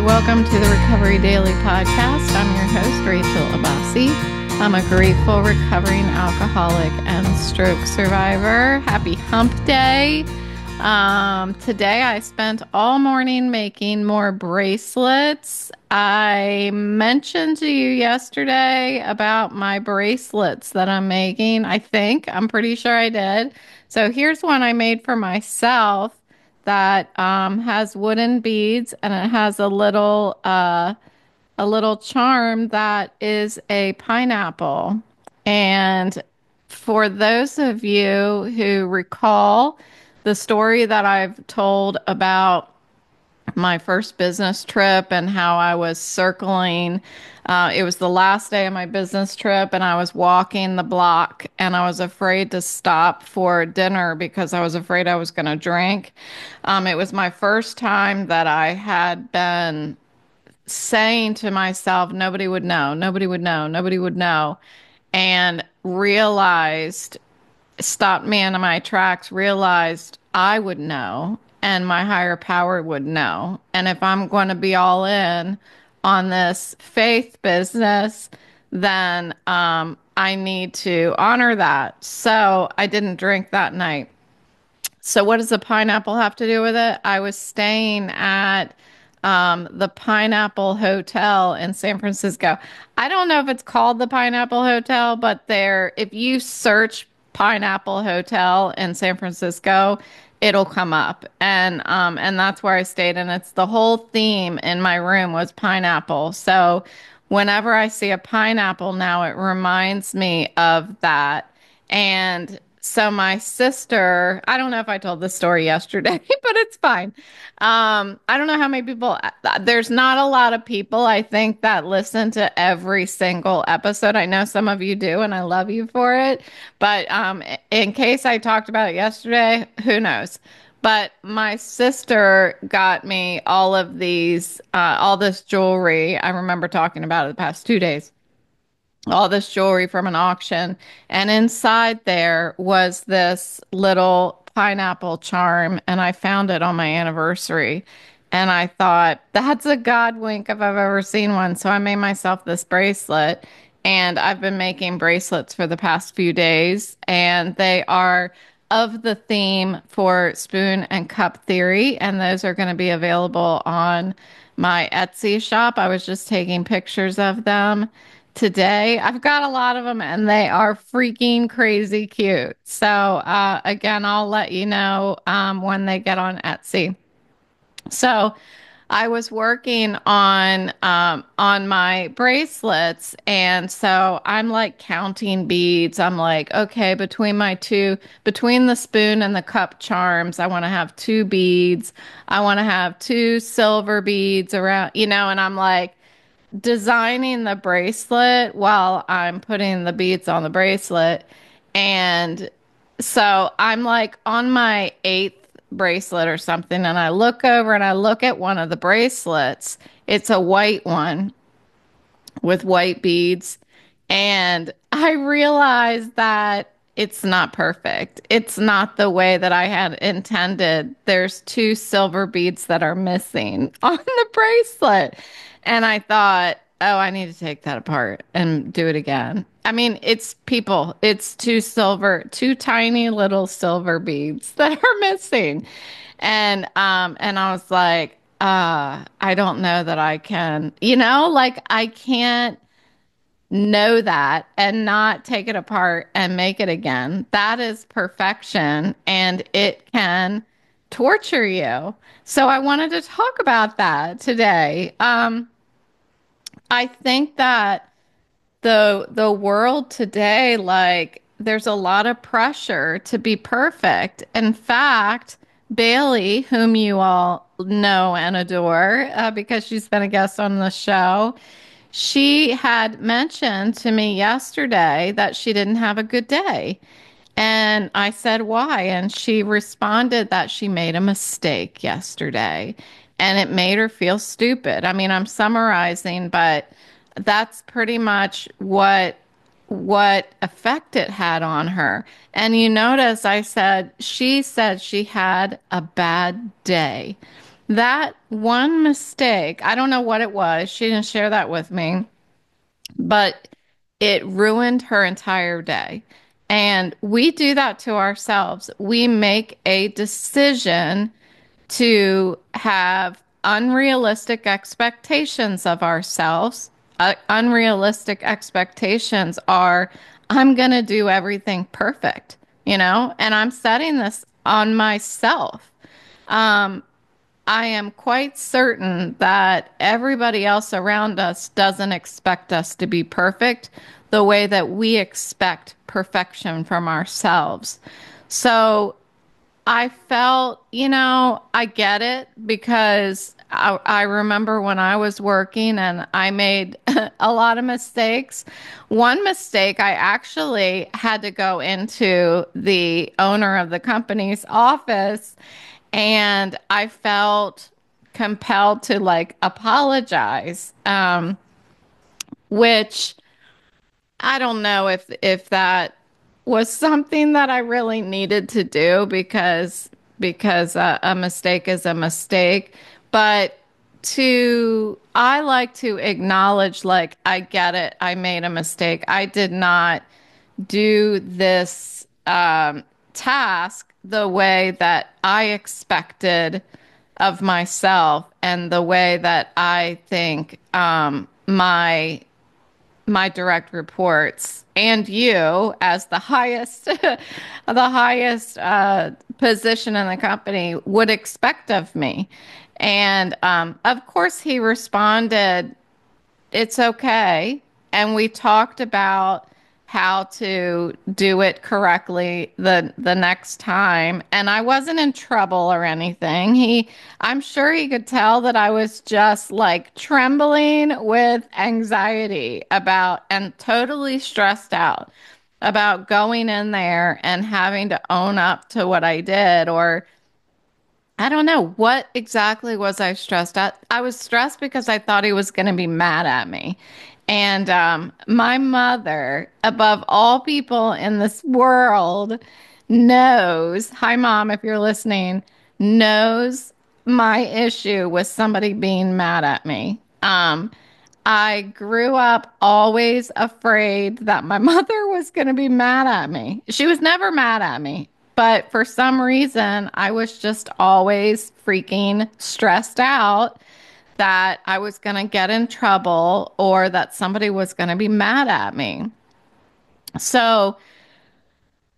welcome to the Recovery Daily Podcast. I'm your host, Rachel Abassi. I'm a grateful, recovering alcoholic and stroke survivor. Happy Hump Day. Today I spent all morning making more bracelets. I mentioned to you yesterday about my bracelets that I'm making. I'm pretty sure I did. So here's one I made for myself that has wooden beads, and it has a little charm that is a pineapple. And for those of you who recall the story that I've told about my first business trip and how I was circling. It was the last day of my business trip, and I was walking the block, and I was afraid to stop for dinner because I was afraid I was going to drink. It was my first time that I had been saying to myself, nobody would know, nobody would know, nobody would know, and realized, stopped me in my tracks, realized I would know and my higher power would know. And if I'm going to be all in on this faith business, then I need to honor that. So I didn't drink that night. So what does the pineapple have to do with it? I was staying at the Pineapple Hotel in San Francisco. I don't know if it's called the Pineapple Hotel, but if you search Pineapple Hotel in San Francisco, it'll come up. And that's where I stayed. And it's the whole theme in my room was pineapple. So whenever I see a pineapple now, it reminds me of that. And so my sister, I don't know if I told this story yesterday, but it's fine. I don't know how many people, there's not a lot of people, I think, that listen to every single episode. I know some of you do, and I love you for it. But in case I talked about it yesterday, who knows? But my sister got me all this jewelry. I remember talking about it the past 2 days, all this jewelry from an auction. And inside there was this little pineapple charm. And I found it on my anniversary. And I thought, that's a God wink if I've ever seen one. So I made myself this bracelet. And I've been making bracelets for the past few days. And they are of the theme for spoon and cup theory. And those are going to be available on my Etsy shop. I was just taking pictures of them today. I've got a lot of them, and they are freaking crazy cute. So again, I'll let you know when they get on Etsy. So I was working on my bracelets, and so I'm like counting beads. I'm like, okay, between the spoon and the cup charms, I want to have two beads. I want to have two silver beads around, and I'm like designing the bracelet while I'm putting the beads on the bracelet. And so I'm like on my eighth bracelet or something, and I look over and I look at one of the bracelets. It's a white one with white beads. And I realized that it's not perfect. It's not the way that I had intended. There's two silver beads that are missing on the bracelet. And I thought, oh, I need to take that apart and do it again. I mean, it's two tiny little silver beads that are missing. And I was like, I don't know that I can, like I can't know that and not take it apart and make it again. That is perfection, and it can torture you. So I wanted to talk about that today. I think that the world today, like, there's a lot of pressure to be perfect. In fact, Bailey, whom you all know and adore because she's been a guest on the show, she had mentioned to me yesterday that she didn't have a good day. And I said, why? And she responded that she made a mistake yesterday and it made her feel stupid. I mean, I'm summarizing, but that's pretty much what effect it had on her. And you notice she said she had a bad day. That one mistake, I don't know what it was. She didn't share that with me, but it ruined her entire day. And we do that to ourselves. We make a decision to have unrealistic expectations of ourselves. Unrealistic expectations are, I'm going to do everything perfect, and I'm setting this on myself. Um, I am quite certain that everybody else around us doesn't expect us to be perfect the way that we expect perfection from ourselves. So I felt, I get it because I remember when I was working and I made a lot of mistakes. One mistake, I actually had to go into the owner of the company's office and I felt compelled to like apologize, which I don't know if that was something that I really needed to do because a mistake is a mistake, but to I like to acknowledge like I get it, I made a mistake. I did not do this task the way that I expected of myself and the way that I think my direct reports and you as the highest the highest position in the company would expect of me. And of course he responded, it's okay. And we talked about how to do it correctly the next time. And I wasn't in trouble or anything. I'm sure he could tell that I was just like trembling with anxiety about and totally stressed out about going in there and having to own up to what I did or I don't know what exactly was I stressed at. I was stressed because I thought he was going to be mad at me. And my mother, above all people in this world, knows, hi, mom, if you're listening, knows my issue with somebody being mad at me. I grew up always afraid that my mother was going to be mad at me. She was never mad at me, but for some reason, I was just always freaking stressed out that I was going to get in trouble or that somebody was going to be mad at me. So,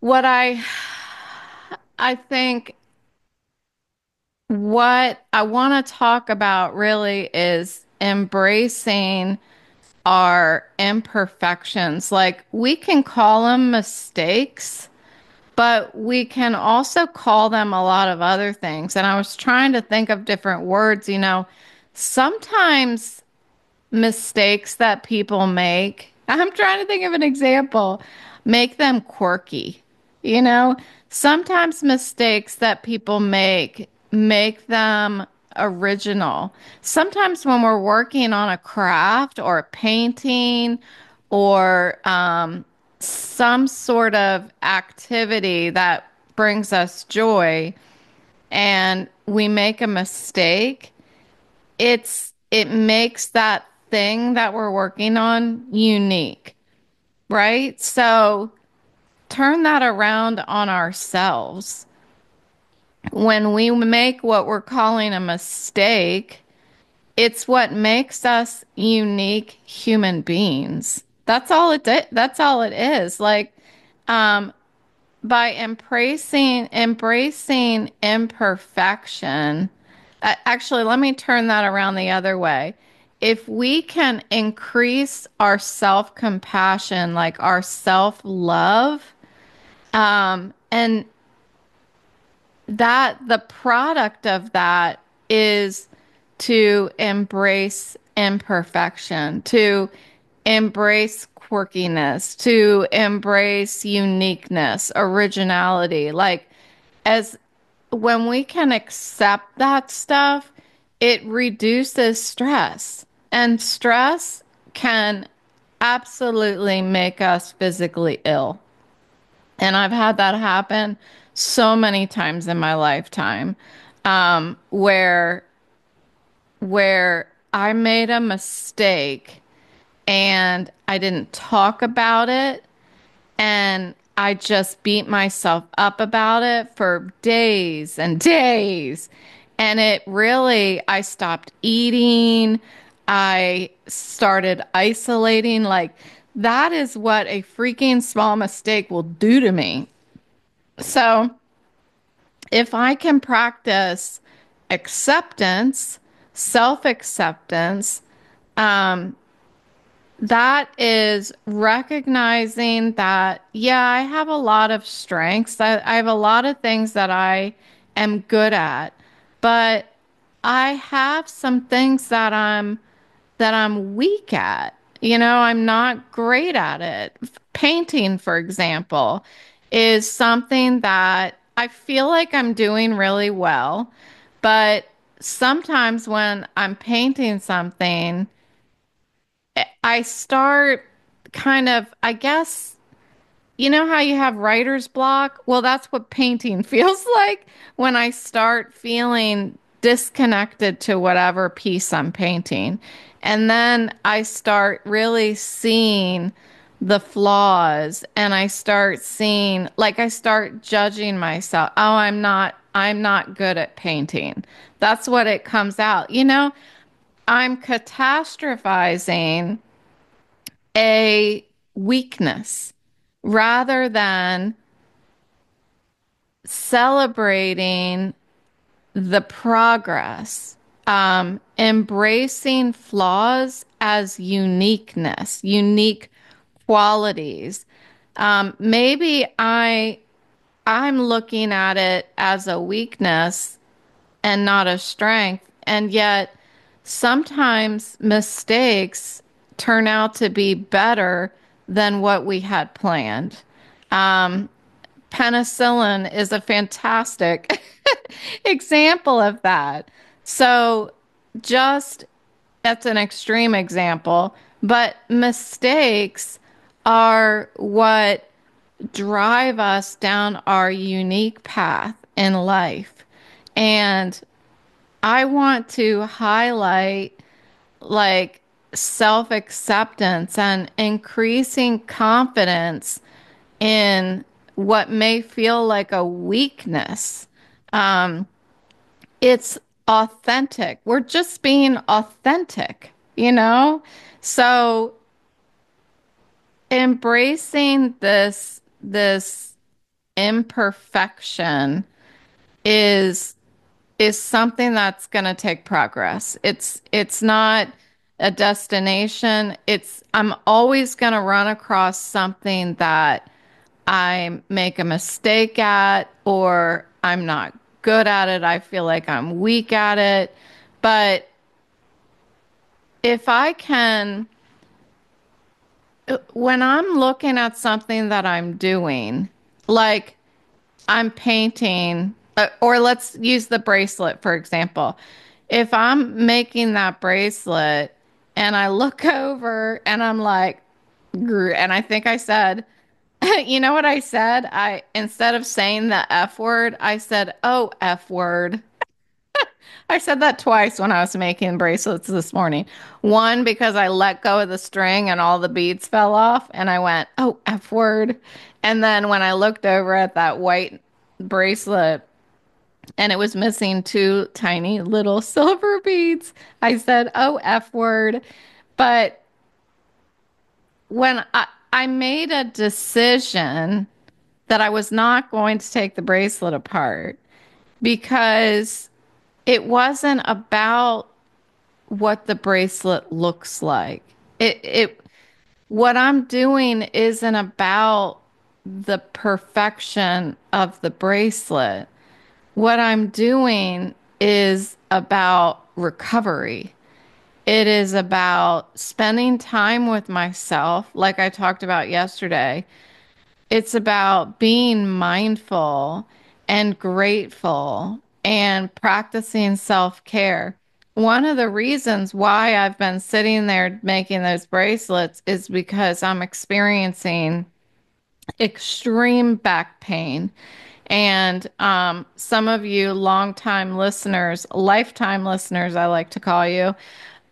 what I think what I want to talk about really is embracing our imperfections. Like we can call them mistakes, but we can also call them a lot of other things. And I was trying to think of different words, sometimes mistakes that people make. I'm trying to think of an example. Make them quirky. You know, sometimes mistakes that people make them original. Sometimes when we're working on a craft or a painting or some sort of activity that brings us joy and we make a mistake, it makes that thing that we're working on unique, right? So turn that around on ourselves. When we make what we're calling a mistake, it's what makes us unique human beings. That's all it is. Like by embracing imperfection. Actually, let me turn that around the other way. If we can increase our self-compassion, like our self-love, and that the product of that is to embrace imperfection, to embrace quirkiness, to embrace uniqueness, originality. Like, as when we can accept that stuff, it reduces stress. And stress can absolutely make us physically ill. And I've had that happen so many times in my lifetime, where where I made a mistake and I didn't talk about it and I just beat myself up about it for days and days. And it really, I stopped eating. I started isolating. Like, that is what a freaking small mistake will do to me. So, if I can practice acceptance, self acceptance, um, that is recognizing that, yeah, I have a lot of strengths. I have a lot of things that I am good at, but I have some things that I'm weak at. You know, I'm not great at it. Painting, for example, is something that I feel like I'm doing really well, but sometimes when I'm painting something, I start kind of, I guess, you know how you have writer's block? Well, that's what painting feels like when I start feeling disconnected to whatever piece I'm painting. And then I start really seeing the flaws and I start seeing, like, I start judging myself. Oh, I'm not good at painting. That's what it comes out. You know, I'm catastrophizing a weakness rather than celebrating the progress, embracing flaws as uniqueness, unique qualities. Maybe I'm looking at it as a weakness and not a strength. And yet, sometimes mistakes turn out to be better than what we had planned. Um, Penicillin is a fantastic example of that. So, just that's an extreme example, but mistakes are what drive us down our unique path in life. And I want to highlight like self acceptance and increasing confidence in what may feel like a weakness. Um, it's authentic. We're just being authentic, you know? So embracing this imperfection is is something that's going to take progress. It's not a destination. It's I'm always going to run across something that I make a mistake at or I'm not good at it. I feel like I'm weak at it. But if I can when I'm looking at something that I'm doing, like I'm painting, or let's use the bracelet, for example. If I'm making that bracelet and I look over and I'm like, "Grr," and I think I said, you know what I said? Instead of saying the F word, I said, oh, F word. I said that twice when I was making bracelets this morning. One, because I let go of the string and all the beads fell off, and I went, oh, F word. And then when I looked over at that white bracelet and it was missing two tiny little silver beads, I said, oh, F word. But when I made a decision that I was not going to take the bracelet apart because it wasn't about what the bracelet looks like. It what I'm doing isn't about the perfection of the bracelet. What I'm doing is about recovery. It is about spending time with myself, like I talked about yesterday. It's about being mindful and grateful and practicing self-care. One of the reasons why I've been sitting there making those bracelets is because I'm experiencing extreme back pain. And some of you longtime listeners, lifetime listeners, I like to call you,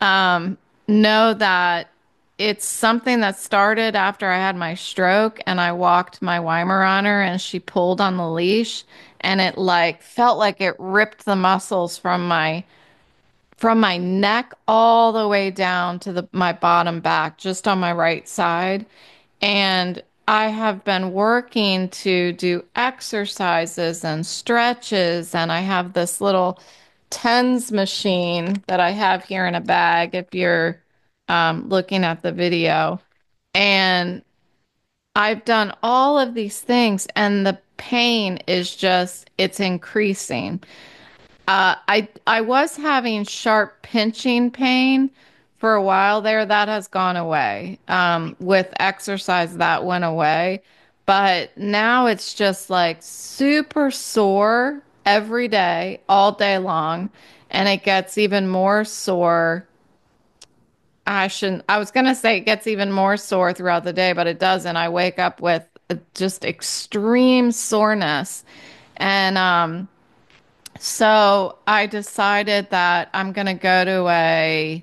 um, know that it's something that started after I had my stroke and I walked my Weimaraner and she pulled on the leash and it like felt like it ripped the muscles from my neck all the way down to my bottom back, just on my right side. And I have been working to do exercises and stretches, and I have this little TENS machine that I have here in a bag if you're looking at the video. And I've done all of these things, and the pain is just, it's increasing. I was having sharp pinching pain for a while there. That has gone away. With exercise, that went away. But now it's just like super sore every day, all day long. And it gets even more sore. I was gonna say it gets even more sore throughout the day, but it doesn't. I wake up with just extreme soreness. And so I decided that I'm going to go to I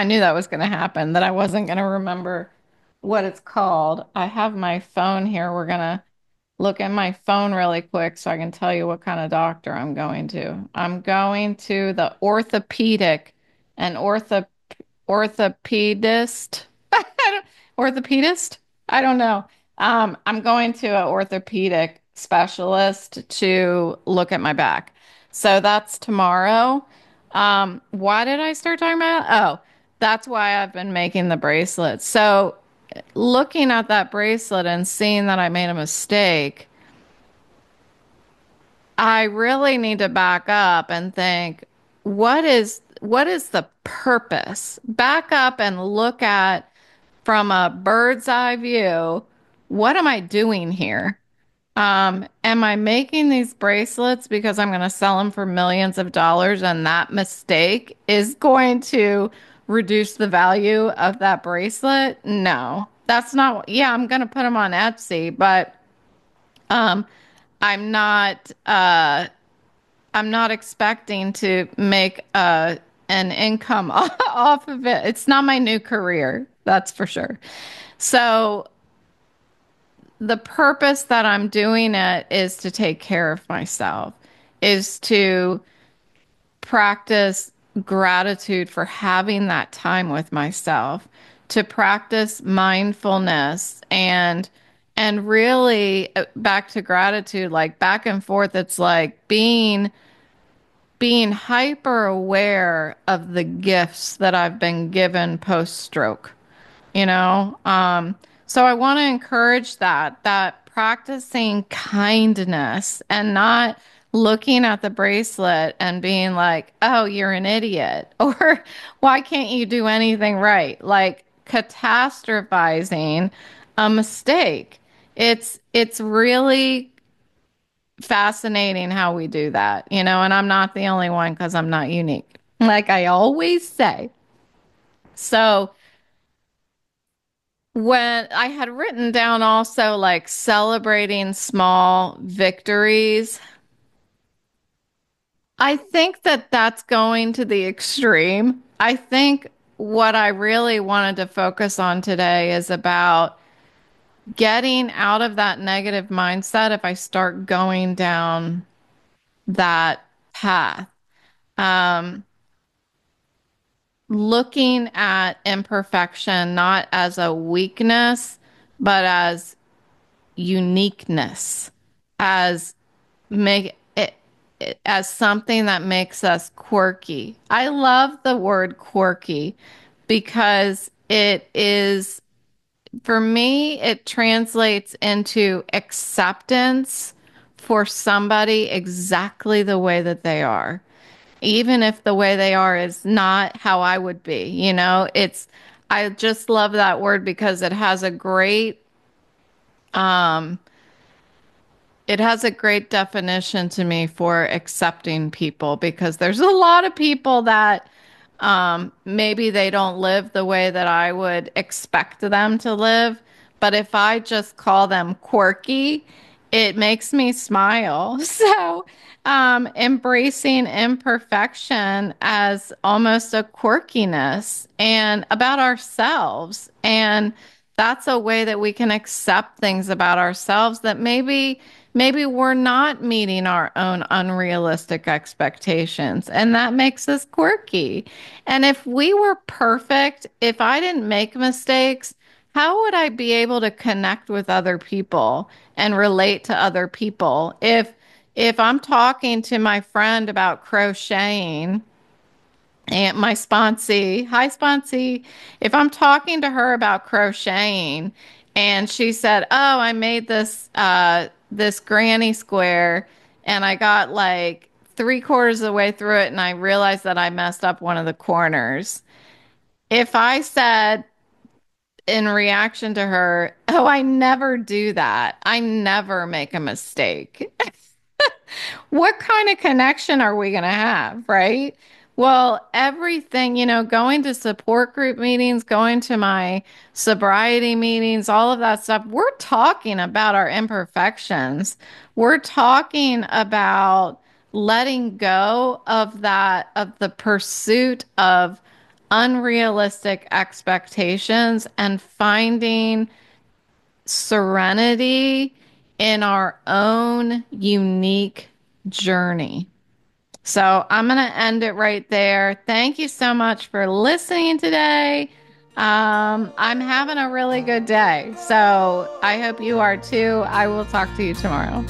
knew that was going to happen, that I wasn't going to remember what it's called. I have my phone here. We're going to look at my phone really quick so I can tell you what kind of doctor I'm going to. I'm going to the orthopedic and orthopedist. I don't, orthopedist? I don't know. I'm going to an orthopedic specialist to look at my back. So that's tomorrow. Why did I start talking about it? Oh, that's why I've been making the bracelets. So looking at that bracelet and seeing that I made a mistake, I really need to back up and think, what is the purpose? Back up and look at from a bird's eye view, what am I doing here? Am I making these bracelets because I'm going to sell them for millions of dollars and that mistake is going to reduce the value of that bracelet? No, that's not, yeah, I'm going to put them on Etsy, but um, I'm not, I'm not expecting to make an income off of it. It's not my new career, that's for sure. So the purpose that I'm doing it is to take care of myself, is to practice gratitude for having that time with myself, to practice mindfulness and really back to gratitude, like back and forth. It's like being hyper aware of the gifts that I've been given post stroke, you know? So I want to encourage that practicing kindness and not looking at the bracelet and being like, oh, you're an idiot, or why can't you do anything right? Like catastrophizing a mistake. It's really fascinating how we do that, and I'm not the only one because I'm not unique, like I always say. So when I had written down also like celebrating small victories, I think that that's going to the extreme. I think what I really wanted to focus on today is about getting out of that negative mindset if I start going down that path. Um, Looking at imperfection not as a weakness, but as uniqueness, as make it as something that makes us quirky. I love the word quirky because it is, for me, it translates into acceptance for somebody exactly the way that they are, even if the way they are is not how I would be, I just love that word because um, it has a great definition to me for accepting people, because there's a lot of people that maybe they don't live the way that I would expect them to live. But if I just call them quirky, It makes me smile. So, embracing imperfection as almost a quirkiness and about ourselves. And that's a way that we can accept things about ourselves that maybe we're not meeting our own unrealistic expectations. And that makes us quirky. And if we were perfect, if I didn't make mistakes, how would I be able to connect with other people and relate to other people? If I'm talking to my friend about crocheting and my sponsee, hi sponsee, if I'm talking to her about crocheting and she said, "Oh, I made this granny square and I got like three-quarters of the way through it and I realized that I messed up one of the corners." If I said in reaction to her, "Oh, I never do that. I never make a mistake." What kind of connection are we going to have, right? Well, everything, going to support group meetings, going to my sobriety meetings, all of that stuff, we're talking about our imperfections. We're talking about letting go of that, of the pursuit of unrealistic expectations and finding serenity in our own unique journey. So I'm going to end it right there. Thank you so much for listening today. I'm having a really good day. So I hope you are too. I will talk to you tomorrow.